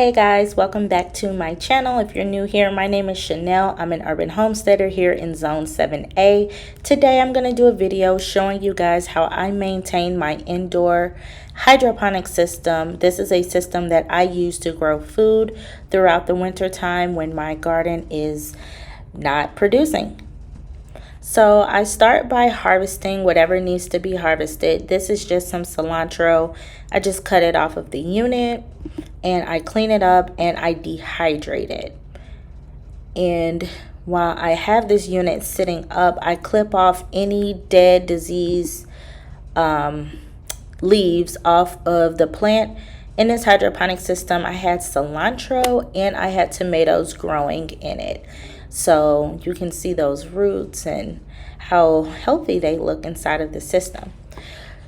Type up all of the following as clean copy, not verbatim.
Hey guys, welcome back to my channel. If you're new here, my name is Shanell. I'm an urban homesteader here in Zone 7A. Today I'm going to do a video showing you guys how I maintain my indoor hydroponic system. This is a system that I use to grow food throughout the winter time when my garden is not producing. So I start by harvesting whatever needs to be harvested. This is just some cilantro. I just cut it off of the unit and I clean it up and I dehydrate it. And while I have this unit sitting up, I clip off any dead disease leaves off of the plant. In this hydroponic system, I had cilantro and I had tomatoes growing in it. So you can see those roots and how healthy they look inside of the system.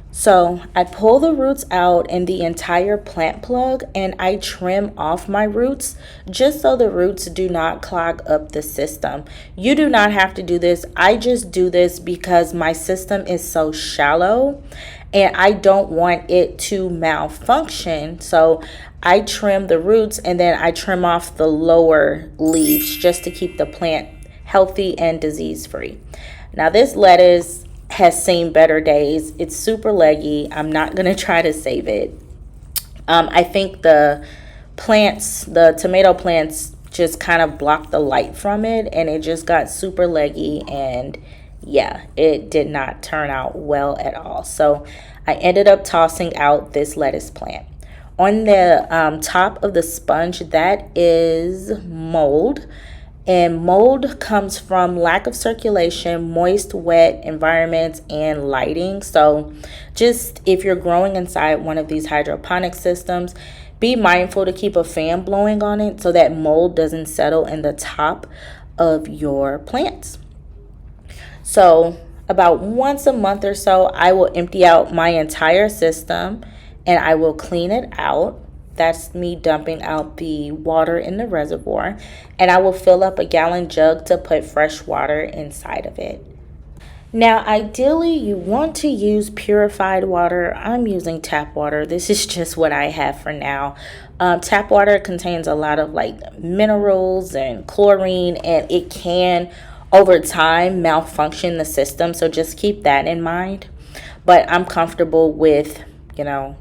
So I pull the roots out and the entire plant plug and I trim off my roots just so the roots do not clog up the system. You do not have to do this. I just do this because my system is so shallow and I don't want it to malfunction. So I trim the roots and then I trim off the lower leaves just to keep the plant healthy and disease free. Now this lettuce has seen better days. It's super leggy. I'm not going to try to save it. I think the tomato plants just kind of blocked the light from it and it just got super leggy, and yeah, it did not turn out well at all. So I ended up tossing out this lettuce plant. On the top of the sponge, that is mold. And mold comes from lack of circulation, moist, wet environments, and lighting. So just if you're growing inside one of these hydroponic systems, be mindful to keep a fan blowing on it so that mold doesn't settle in the top of your plants. So about once a month or so, I will empty out my entire system and I will clean it out. That's me dumping out the water in the reservoir, and I will fill up a gallon jug to put fresh water inside of it. Now, ideally, you want to use purified water. I'm using tap water. This is just what I have for now. Tap water contains a lot of minerals and chlorine, and it can, over time, malfunction the system. So just keep that in mind. But I'm comfortable with,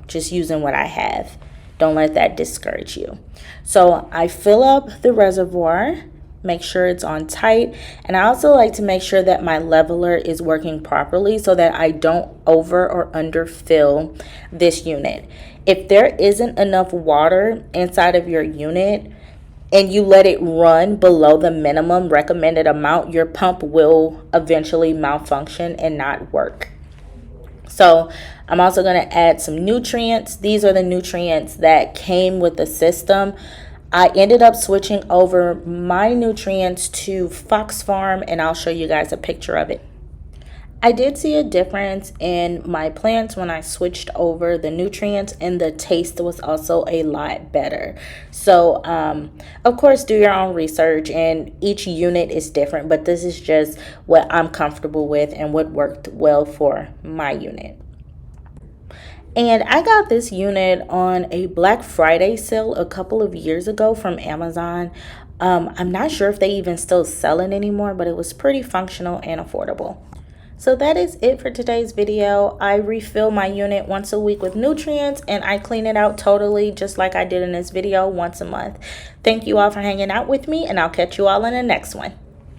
just using what I have. Don't let that discourage you. So I fill up the reservoir, make sure it's on tight. And I also like to make sure that my leveler is working properly so that I don't over or underfill this unit. If there isn't enough water inside of your unit and you let it run below the minimum recommended amount, your pump will eventually malfunction and not work. So I'm also going to add some nutrients. These are the nutrients that came with the system. I ended up switching over my nutrients to Fox Farm, and I'll show you guys a picture of it. I did see a difference in my plants when I switched over the nutrients, and the taste was also a lot better. So, of course, do your own research, and each unit is different, but this is just what I'm comfortable with and what worked well for my unit. And I got this unit on a Black Friday sale a couple of years ago from Amazon. I'm not sure if they even still sell it anymore, but it was pretty functional and affordable. So that is it for today's video. I refill my unit once a week with nutrients and I clean it out totally just like I did in this video once a month. Thank you all for hanging out with me, and I'll catch you all in the next one.